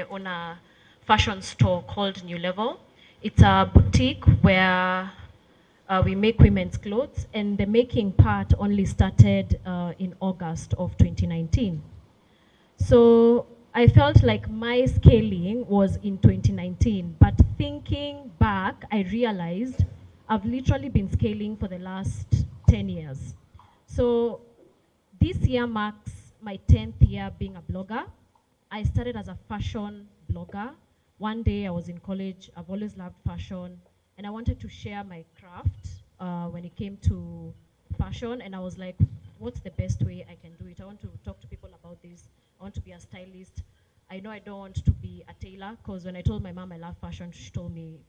I own a fashion store called New Level. It's a boutique where we make women's clothes, and the making part only started in August of 2019. So I felt like my scaling was in 2019, but thinking back, I realized I've literally been scaling for the last 10 years. So this year marks my 10th year being a blogger. I started as a fashion blogger. One day I was in college, I've always loved fashion, and I wanted to share my craft when it came to fashion, and I was like, what's the best way I can do it? I want to talk to people about this. I want to be a stylist. I know I don't want to be a tailor, because when I told my mom I love fashion, she told me,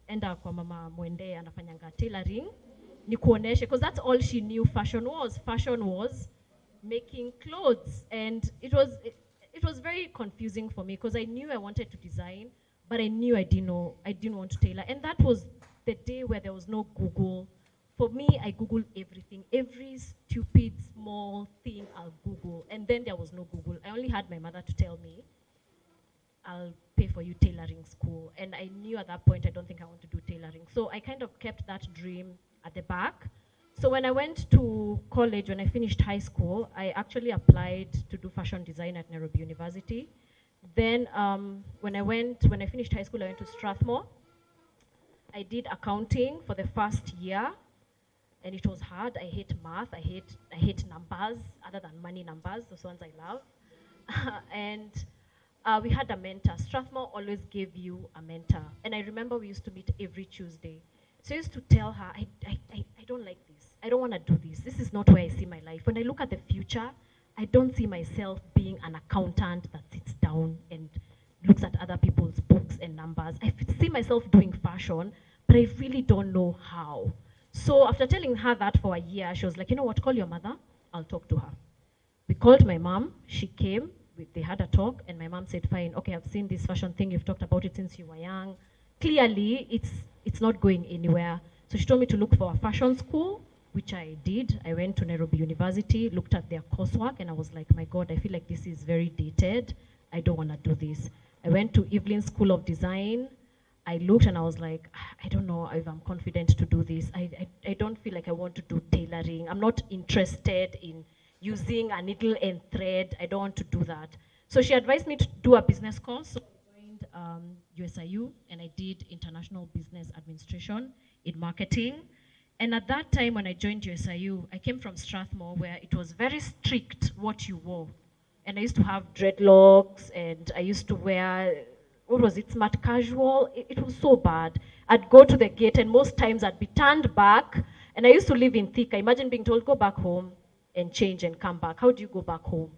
enda kwa mama mwende anafanyanga tailoring, nikuoneshe, because that's all she knew fashion was. Fashion was making clothes, and it was very confusing for me, because I knew I wanted to design, but I knew I didn't want to tailor. And that was the day where there was no Google. For me, I Googled everything. Every stupid small thing I'll Google. And then there was no Google. I only had my mother to tell me, I'll pay for you tailoring school. And I knew at that point I don't think I want to do tailoring. So I kind of kept that dream at the back. So when I went to college, when I finished high school, I actually applied to do fashion design at Nairobi University. Then when I finished high school, I went to Strathmore. I did accounting for the first year, and it was hard. I hate math. I hate numbers, other than money numbers. Those ones I love. And we had a mentor. Strathmore always gave you a mentor. And I remember we used to meet every Tuesday. So I used to tell her, I don't like this. I don't want to do this. This is not where I see my life. When I look at the future, I don't see myself being an accountant that sits down and looks at other people's books and numbers. I see myself doing fashion, but I really don't know how. So after telling her that for a year, she was like, you know what, call your mother, I'll talk to her. We called my mom, she came, they had a talk, and my mom said, fine, okay, I've seen this fashion thing, you've talked about it since you were young. Clearly, it's not going anywhere. So she told me to look for a fashion school, which I did. I went to Nairobi University, looked at their coursework, and I was like, my God, I feel like this is very dated. I don't want to do this. I went to Evelyn School of Design. I looked and I was like, I don't know if I'm confident to do this. I don't feel like I want to do tailoring. I'm not interested in using a needle and thread. I don't want to do that. So she advised me to do a business course. So I joined USIU, and I did International Business Administration in marketing. And at that time when I joined USIU, I came from Strathmore, where it was very strict what you wore. And I used to have dreadlocks, and I used to wear, what was it, smart casual. It was so bad. I'd go to the gate, and most times I'd be turned back, and I used to live in Thika. Imagine being told, go back home and change and come back. How do you go back home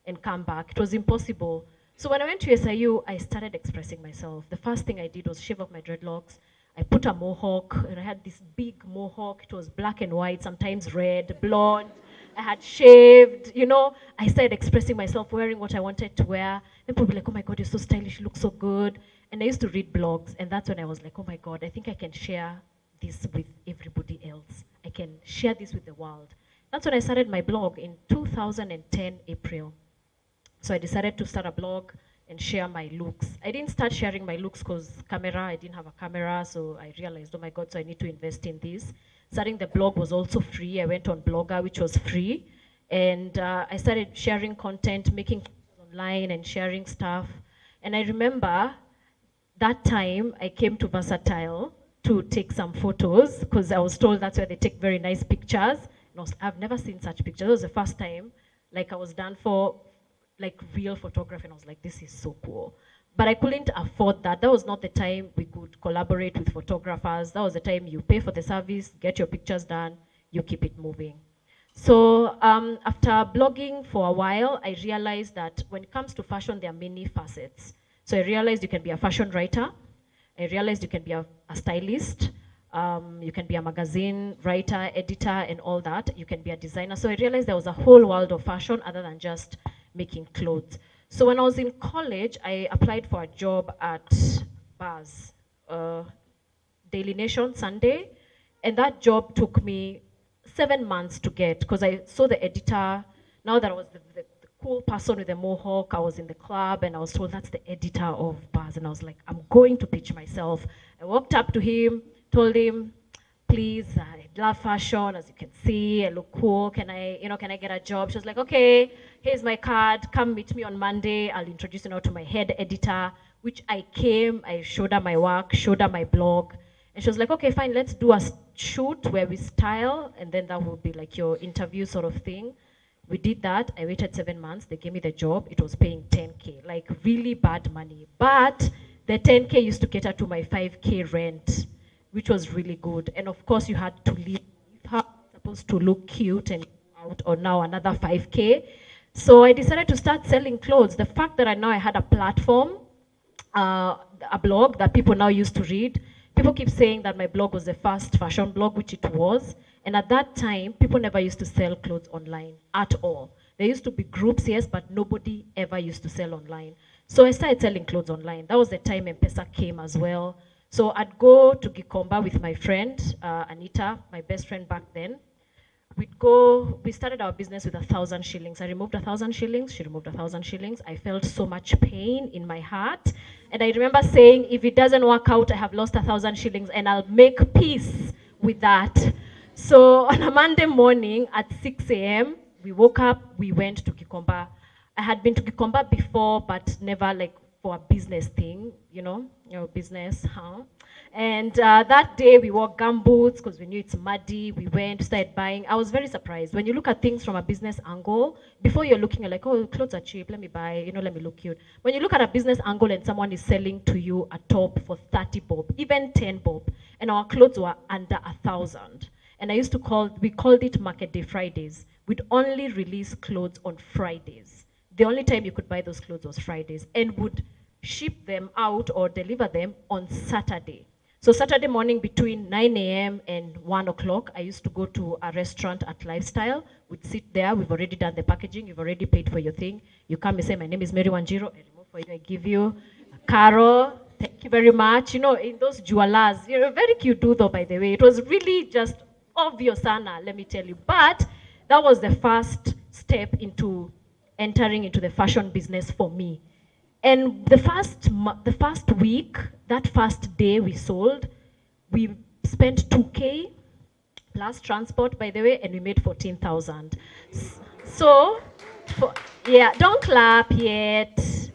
and come back? It was impossible. So when I went to SIU, I started expressing myself. The first thing I did was shave off my dreadlocks. I put a mohawk, and I had this big mohawk. It was black and white, sometimes red, blonde. I had shaved, you know. I started expressing myself, wearing what I wanted to wear. And people were like, oh my God, you're so stylish, you look so good. And I used to read blogs, and that's when I was like, oh my God, I think I can share this with everybody else. I can share this with the world. That's when I started my blog in 2010, April. So I decided to start a blog and share my looks. I didn't start sharing my looks because I didn't have a camera, so I realized, oh my God, so I need to invest in this. Starting the blog was also free. I went on Blogger, which was free. And I started sharing content, making online and sharing stuff. And I remember that time I came to Versatile to take some photos, because I was told that's where they take very nice pictures. And I've never seen such pictures. It was the first time like I was done for like real photography, and I was like, this is so cool. But I couldn't afford that. That was not the time we could collaborate with photographers. That was the time you pay for the service, get your pictures done, you keep it moving. So after blogging for a while, I realized that when it comes to fashion, there are many facets. So I realized you can be a fashion writer. I realized you can be a stylist. You can be a magazine writer, editor, and all that. You can be a designer. So I realized there was a whole world of fashion other than just making clothes. So when I was in college, I applied for a job at Buzz, Daily Nation, Sunday. And that job took me 7 months to get, because I saw the editor. Now that I was the cool person with a mohawk. I was in the club and I was told that's the editor of Buzz. And I was like, I'm going to pitch myself. I walked up to him, told him, please, I love fashion, as you can see, I look cool. Can I get a job? She was like, okay, here's my card. Come meet me on Monday. I'll introduce you now to my head editor, which I came, I showed her my work, showed her my blog. And she was like, okay, fine, let's do a shoot where we style, and then that will be like your interview sort of thing. We did that. I waited 7 months. They gave me the job. It was paying 10K, like really bad money. But the 10K used to cater to my 5K rent, which was really good. And of course, you had to leave her, supposed to look cute and out, or now another 5K. So I decided to start selling clothes. The fact that I had a platform, a blog that people now used to read. People keep saying that my blog was the first fashion blog, which it was. And at that time, people never used to sell clothes online at all. There used to be groups, yes, but nobody ever used to sell online. So I started selling clothes online. That was the time M-Pesa came as well. So I'd go to Gikomba with my friend, Anita, my best friend back then. We started our business with 1,000 shillings. I removed 1,000 shillings, she removed 1,000 shillings. I felt so much pain in my heart. And I remember saying, if it doesn't work out, I have lost 1,000 shillings and I'll make peace with that. So on a Monday morning at 6 a.m., we woke up, we went to Gikomba. I had been to Gikomba before, but never like for a business thing, business, huh? And that day we wore gumboots because we knew it's muddy. We went, started buying. I was very surprised. When you look at things from a business angle, before you're looking, you're like, oh, clothes are cheap, let me buy, let me look cute. When you look at a business angle and someone is selling to you a top for 30 bob, even 10 bob, and our clothes were under 1,000. And we called it Market Day Fridays. We'd only release clothes on Fridays. The only time you could buy those clothes was Fridays, and would ship them out or deliver them on Saturday. So Saturday morning between 9 a.m. and 1 o'clock, I used to go to a restaurant at Lifestyle. We'd sit there. We've already done the packaging. You've already paid for your thing. You come and say, my name is Mary Wanjiro. I remove for you. I give you a Caro. Thank you very much. In those jewelers, you're a very cute dude, though, by the way. It was really just obvious, Anna, let me tell you. But that was the first step into entering into the fashion business for me. And the first week, that first day we sold, we spent 2K plus transport, by the way, and we made 14,000. So, don't clap yet.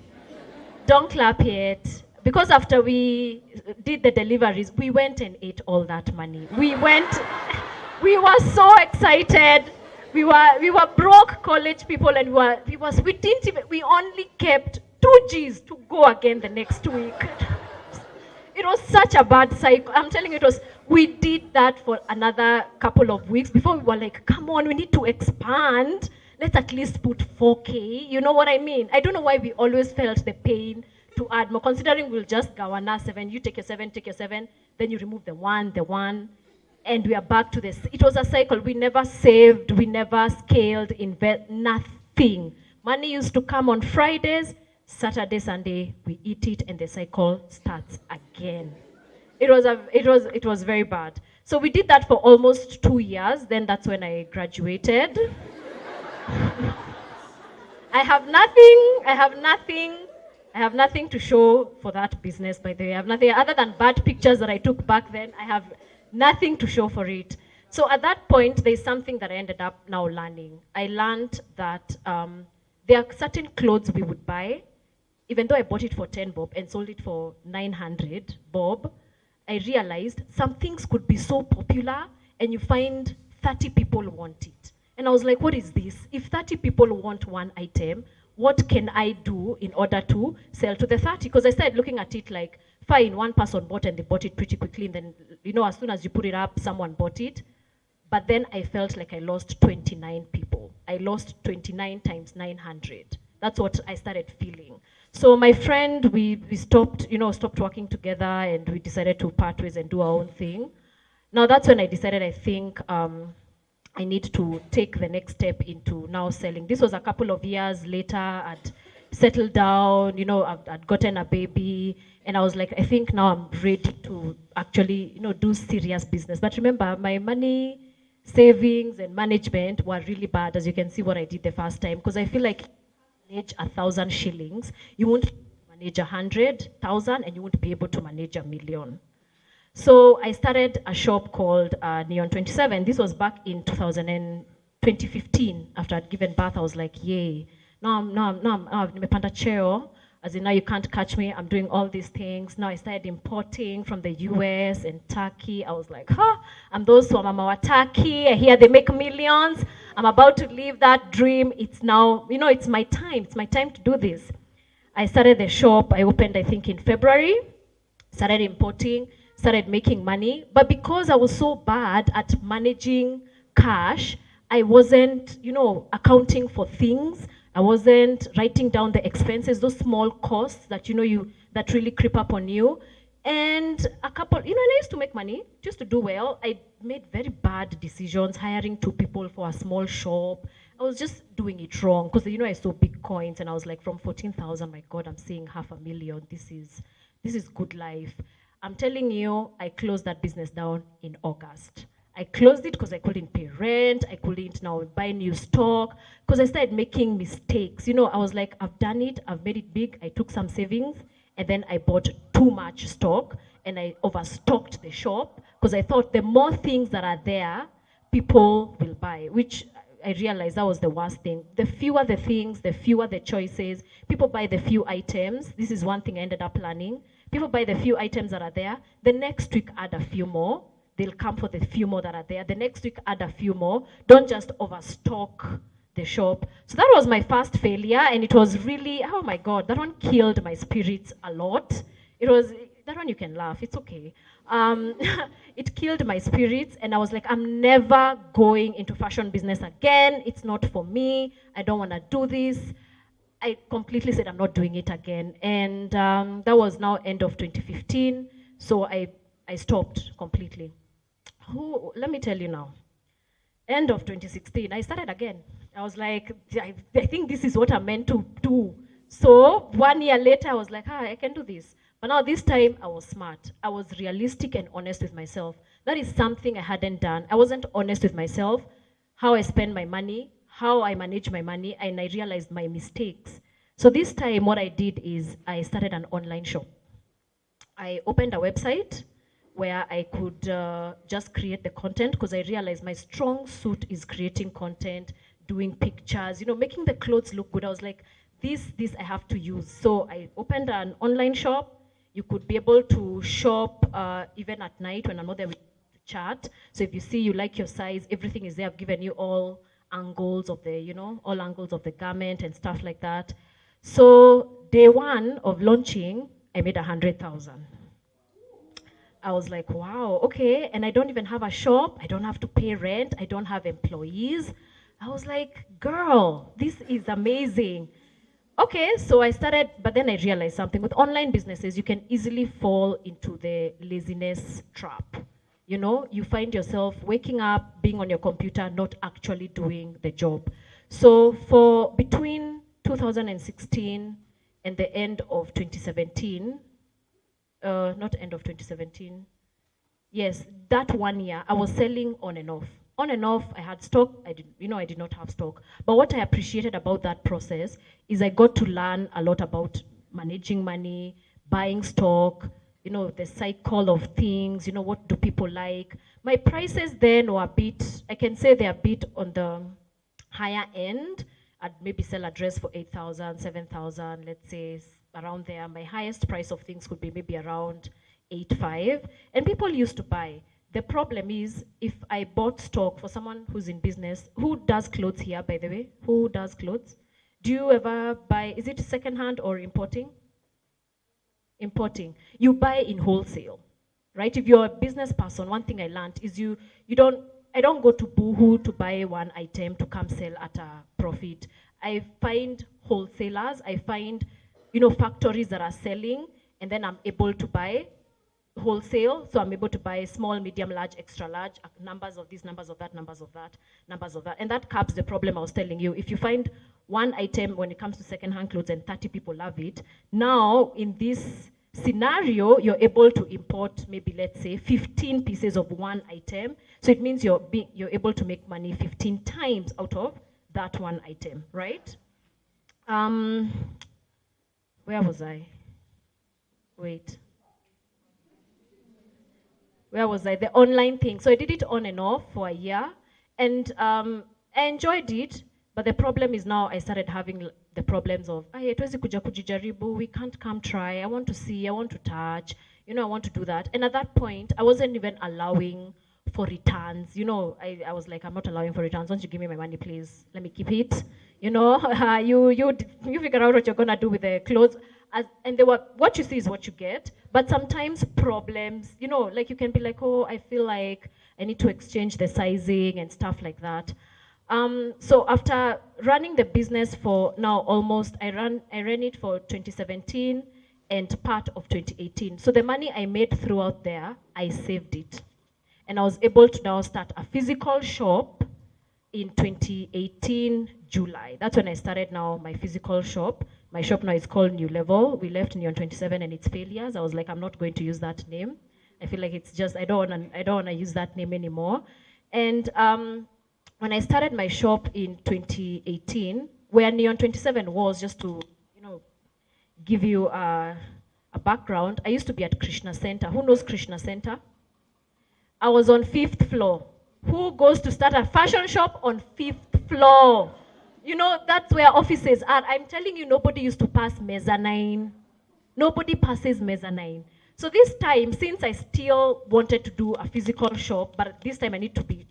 Don't clap yet. Because after we did the deliveries, we went and ate all that money. We were so excited. We were broke college people, and we only kept 2 Gs to go again the next week. It was such a bad cycle. I'm telling you, we did that for another couple of weeks before we were like, come on, we need to expand. Let's at least put 4K. You know what I mean? I don't know why we always felt the pain to add more, considering we'll just go on 7, you take your 7, then you remove the one, and we are back to this. It was a cycle. We never saved, we never scaled, nothing. Money used to come on Fridays, Saturday, Sunday, we eat it, and the cycle starts again. It was very bad. So we did that for almost 2 years. Then that's when I graduated. I have nothing to show for that business, by the way. I have nothing other than bad pictures that I took back then. I have nothing to show for it. So at that point, there's something that I ended up now learning. I learned that there are certain clothes we would buy. Even though I bought it for 10 bob and sold it for 900 bob, I realized some things could be so popular and you find 30 people want it. And I was like, what is this? If 30 people want one item, what can I do in order to sell to the 30? Because I started looking at it like, fine, one person bought and they bought it pretty quickly. And then, as soon as you put it up, someone bought it. But then I felt like I lost 29 people. I lost 29 times 900. That's what I started feeling. So my friend, we stopped working together, and we decided to part ways and do our own thing. Now that's when I decided, I think I need to take the next step into now selling. This was a couple of years later. I'd settled down, I'd gotten a baby, and I was like, I think now I'm ready to actually, do serious business. But remember, my money, savings, and management were really bad, as you can see what I did the first time, because I feel like manage 1,000 shillings, you won't manage 100,000, and you won't be able to manage 1,000,000. So I started a shop called Neon 27. This was back in 2015. After I'd given birth, I was like, yay. Now I've nimepanda cheo. As in, now you can't catch me. I'm doing all these things. Now I started importing from the US and Turkey. I was like, I'm those who are mama wa Turkey. I hear they make millions. I'm about to live that dream. It's now, it's my time. It's my time to do this. I started the shop. I opened, I think, in February. Started importing, started making money. But because I was so bad at managing cash, I wasn't, accounting for things. I wasn't writing down the expenses, those small costs that, that really creep up on you. And I used to make money, just to do well. I made very bad decisions, hiring 2 people for a small shop. I was just doing it wrong because, I saw big coins and I was like, from 14,000, my God, I'm seeing 500,000. This is good life. I'm telling you, I closed that business down in August. I closed it because I couldn't pay rent. I couldn't now buy new stock because I started making mistakes. I was like, I've done it. I've made it big. I took some savings and then I bought too much stock and I overstocked the shop because I thought the more things that are there, people will buy, which I realized that was the worst thing. The fewer the things, the fewer the choices. People buy the few items. This is one thing I ended up learning. People buy the few items that are there. The next week, add a few more. They'll come for the few more that are there. The next week, add a few more. Don't just overstock the shop. So that was my first failure, and it was really, oh my God, that one killed my spirits a lot. That one you can laugh, it's okay. It killed my spirits, and I was like, I'm never going into fashion business again. It's not for me. I don't want to do this. I completely said I'm not doing it again. And that was now end of 2015. So I stopped completely. Let me tell you now. End of 2016, I started again. I was like, I think this is what I'm meant to do. So 1 year later, I was like, I can do this. But now this time, I was smart. I was realistic and honest with myself. That is something I hadn't done. I wasn't honest with myself, how I spend my money, how I manage my money, and I realized my mistakes. So this time, what I did is I started an online shop. I opened a website where I could just create the content because I realized my strong suit is creating content, doing pictures, making the clothes look good. I was like, this I have to use. So I opened an online shop. You could be able to shop even at night when I'm not there with the chat. So if you see you like your size, everything is there. I've given you all angles of the, all angles of the garment and stuff like that. So day 1 of launching, I made 100,000. I was like, wow, okay. And I don't even have a shop. I don't have to pay rent. I don't have employees. I was like, girl, this is amazing. Okay, so I started, but then I realized something. With online businesses, you can easily fall into the laziness trap. You find yourself waking up, being on your computer, not actually doing the job. So for between 2016 and the end of 2017, not end of 2017. Yes, that 1 year, I was selling on and off. On and off, I had stock. I did not have stock. But what I appreciated about that process is I got to learn a lot about managing money, buying stock, the cycle of things, what do people like. My prices then were I can say they're a bit on the higher end. I'd maybe sell a dress for 8,000, 7,000, let's say, around there. My highest price of things could be maybe around 8,500, and people used to buy. The problem is, if I bought stock for someone who's in business, who does clothes here, by the way? Who does clothes? Do you ever buy, is it secondhand or importing? Importing. You buy in wholesale, right? If you're a business person, one thing I learned is I don't go to Boohoo to buy one item to come sell at a profit. I find wholesalers, I find factories that are selling, and then I'm able to buy wholesale. So I'm able to buy small, medium, large, extra large, numbers of this, numbers of that, numbers of that, numbers of that. And that curbs the problem I was telling you. If you find one item when it comes to secondhand clothes and 30 people love it, now in this scenario, you're able to import maybe, let's say, 15 pieces of one item. So it means you're able to make money 15 times out of that one item, right? Um, where was I? Wait. Where was I? The online thing. So I did it on and off for a year, and I enjoyed it. But the problem is now I started having the problems of, hatuwezi kuja kujijaribu, we can't come try, I want to see, I want to touch, I want to do that. And at that point, I wasn't even allowing for returns. I was like, I'm not allowing for returns. Once you give me my money, please, let me keep it. You figure out what you're gonna do with the clothes. And they were, what you see is what you get. But sometimes problems, like you can be like, oh, I feel like I need to exchange the sizing and stuff like that. So after running the business for now almost, I ran it for 2017 and part of 2018. So the money I made throughout there, I saved it. And I was able to now start a physical shop in 2018, July. That's when I started now my physical shop. My shop now is called New Level. We left Neon 27 and its failures. I was like, I'm not going to use that name. I feel like it's just, I don't want to use that name anymore. And when I started my shop in 2018, where Neon 27 was, just to give you a background, I used to be at Krishna Center. Who knows Krishna Center? I was on 5th floor. Who goes to start a fashion shop on 5th floor? That's where offices are. I'm telling you, nobody used to pass mezzanine. Nobody passes mezzanine. So this time, since I still wanted to do a physical shop, but this time I need to be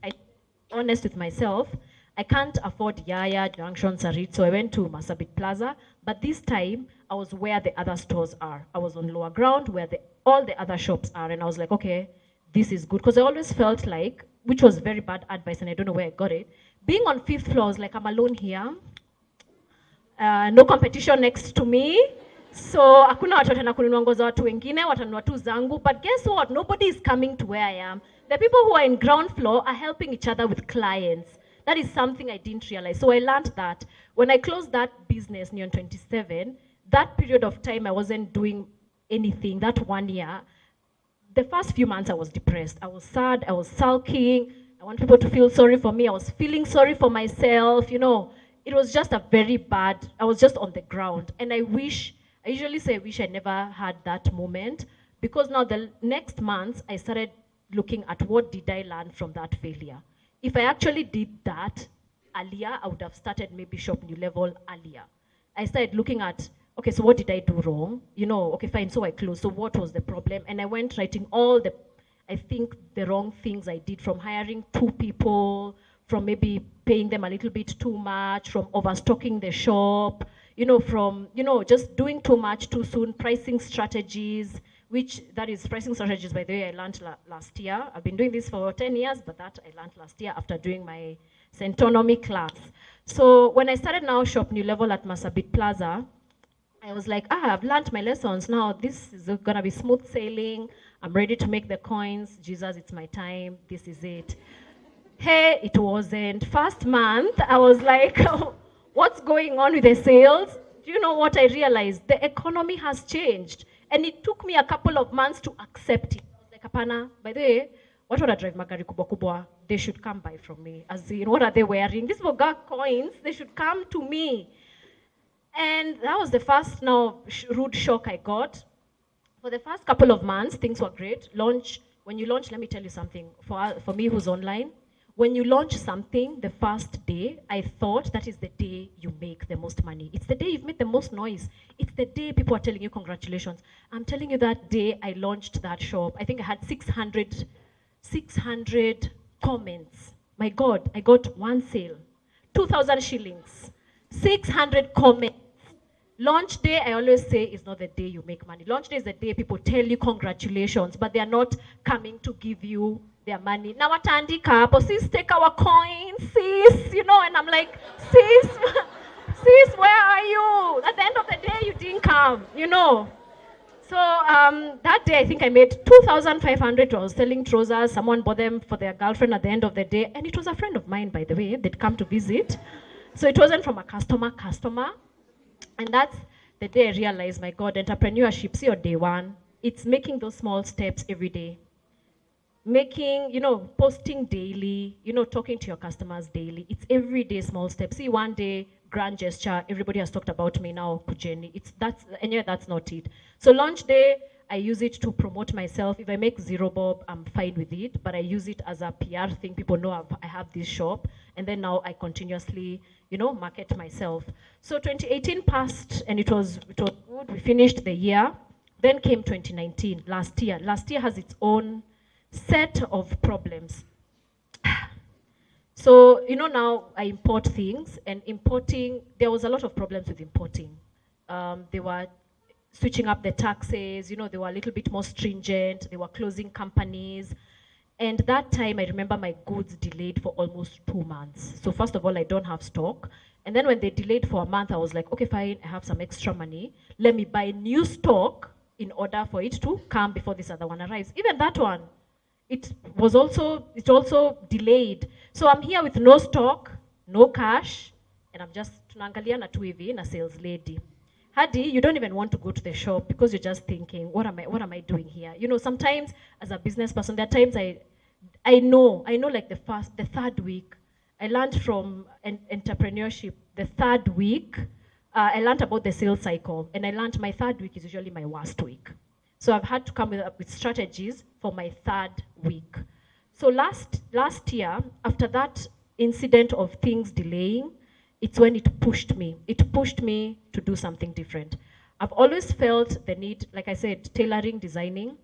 honest with myself, I can't afford Yaya, Junction, Sarit, so I went to Masabit Plaza, but this time I was where the other stores are. I was on lower ground where all the other shops are, and I was like, okay, this is good, because I always felt like, which was very bad advice, and I don't know where I got it, being on 5th floor, I was like, I'm alone here, no competition next to me, so hakuna watu watana kununua nguo za watu wengine, watanunua tu zangu, but guess what, nobody is coming to where I am. The people who are in ground floor are helping each other with clients. That is something I didn't realize. So I learned that. When I closed that business, Neon 27, that period of time I wasn't doing anything, that 1 year, the first few months I was depressed. I was sad, I was sulking, I want people to feel sorry for me, I was feeling sorry for myself, It was just a very bad, I was just on the ground. And I usually say I wish I never had that moment, because now the next months I started looking at what did I learn from that failure. If I actually did that earlier, I would have started maybe Shop New Level earlier. I started looking at, okay, so what did I do wrong? Okay, fine, so I closed. So what was the problem? And I went writing all the wrong things I did, from hiring 2 people, from maybe paying them a little bit too much, from overstocking the shop, from, just doing too much too soon, pricing strategies, pricing strategies, by the way, I learned last year. I've been doing this for 10 years, but that I learned last year after doing my Centonomy class. So when I started now Shop New Level at Masabit Plaza, I was like, I've learned my lessons. Now this is gonna be smooth sailing. I'm ready to make the coins. Jesus, it's my time. This is it. Hey, it wasn't. First month, I was like, what's going on with the sales? Do you know what I realized? The economy has changed. And it took me a couple of months to accept it. I was like, apana, by the way, what would I drive magari kubwa kubwa? They should come buy from me. As in, what are they wearing? These were coins. They should come to me. And that was the first rude shock I got. For the first couple of months, things were great. When you launch, let me tell you something. For me who's online, when you launch something, the first day, I thought that is the day you make the most money. It's the day you've made the most noise. It's the day people are telling you congratulations. I'm telling you, that day I launched that shop, I think I had 600 comments. My God, I got one sale, 2,000 shillings, 600 comments. Launch day, I always say, is not the day you make money. Launch day is the day people tell you congratulations, but they are not coming to give you their money. Now watandika, sis, take our coins, sis, and I'm like, sis, sis, where are you? At the end of the day, you didn't come, So that day, I think I made 2,500. I was selling trousers. Someone bought them for their girlfriend at the end of the day. And it was a friend of mine, by the way. They'd come to visit. So it wasn't from a customer. And that's the day I realized, my God, entrepreneurship, see your day one. It's making those small steps every day. making, posting daily, talking to your customers daily. It's everyday small steps. See, one day, grand gesture, everybody has talked about me now, Kujeni. That's not it. So launch day, I use it to promote myself. If I make 0 bob, I'm fine with it, but I use it as a PR thing. People know I have this shop, and then now I continuously, market myself. So 2018 passed, and it was good. We finished the year. Then came 2019, last year. Last year has its own set of problems. So, now I import things, and importing, there was a lot of problems with importing. They were switching up the taxes, they were a little bit more stringent, they were closing companies. And that time, I remember my goods delayed for almost 2 months. So first of all, I don't have stock. And then when they delayed for a month, I was like, okay, fine, I have some extra money. Let me buy new stock in order for it to come before this other one arrives. Even that one, it also delayed. So I'm here with no stock, no cash, and I'm just tunaangalia na tu hivi na sales lady. Hadi, you don't even want to go to the shop because you're just thinking, what am I doing here? Sometimes as a business person, there are times I know like the 3rd week, I learned from entrepreneurship, the 3rd week, I learned about the sales cycle, and I learned my 3rd week is usually my worst week. So I've had to come up with strategies for my 3rd week. So last year, after that incident of things delaying, it's when it pushed me. It pushed me to do something different. I've always felt the need, like I said, tailoring, designing.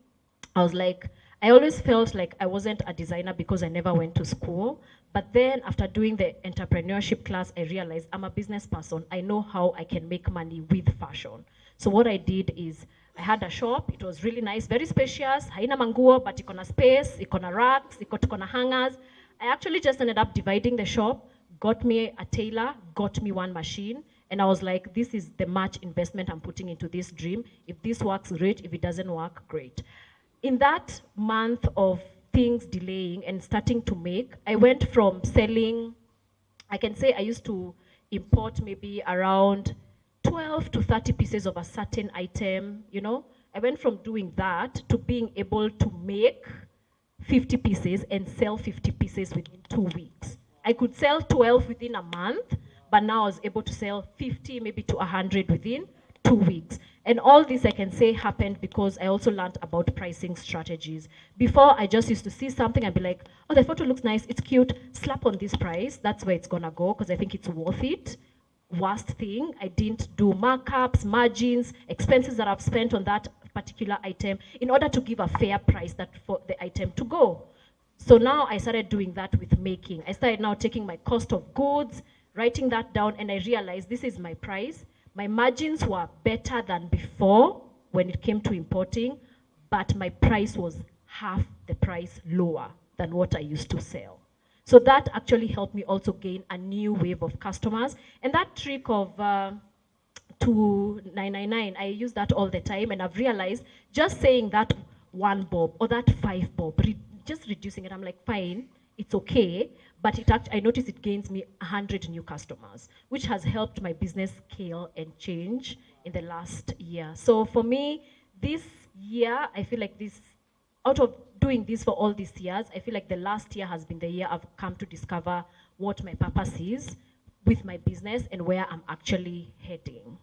I always felt like I wasn't a designer because I never went to school. But then after doing the entrepreneurship class, I realized I'm a business person. I know how I can make money with fashion. So what I did is, I had a shop. It was really nice, very spacious. Haina manguo, but ikona space, ikona racks, ikona hangers. I actually just ended up dividing the shop, got me a tailor, got me one machine, and I was like, this is the much investment I'm putting into this dream. If this works, great. If it doesn't work, great. In that month of things delaying and starting to make, I went from selling, I can say I used to import maybe around 12 to 30 pieces of a certain item, I went from doing that to being able to make 50 pieces and sell 50 pieces within 2 weeks. I could sell 12 within a month, but now I was able to sell 50, maybe to 100 within 2 weeks. And all this I can say happened because I also learned about pricing strategies. Before, I just used to see something and be like, oh, the photo looks nice, it's cute, slap on this price, that's where it's gonna go because I think it's worth it. Worst thing, I didn't do markups, margins, expenses that I've spent on that particular item in order to give a fair price for the item to go. So now I started doing that with making. I started now taking my cost of goods, writing that down, and I realized this is my price. My margins were better than before when it came to importing, but my price was half the price lower than what I used to sell. So that actually helped me also gain a new wave of customers. And that trick of 2999, I use that all the time, and I've realized just saying that 1 bob or that 5 bob, just reducing it, I'm like, fine, it's okay, but I notice it gains me 100 new customers, which has helped my business scale and change in the last year. So for me, this year, I feel like out of doing this for all these years, I feel like the last year has been the year I've come to discover what my purpose is with my business and where I'm actually heading.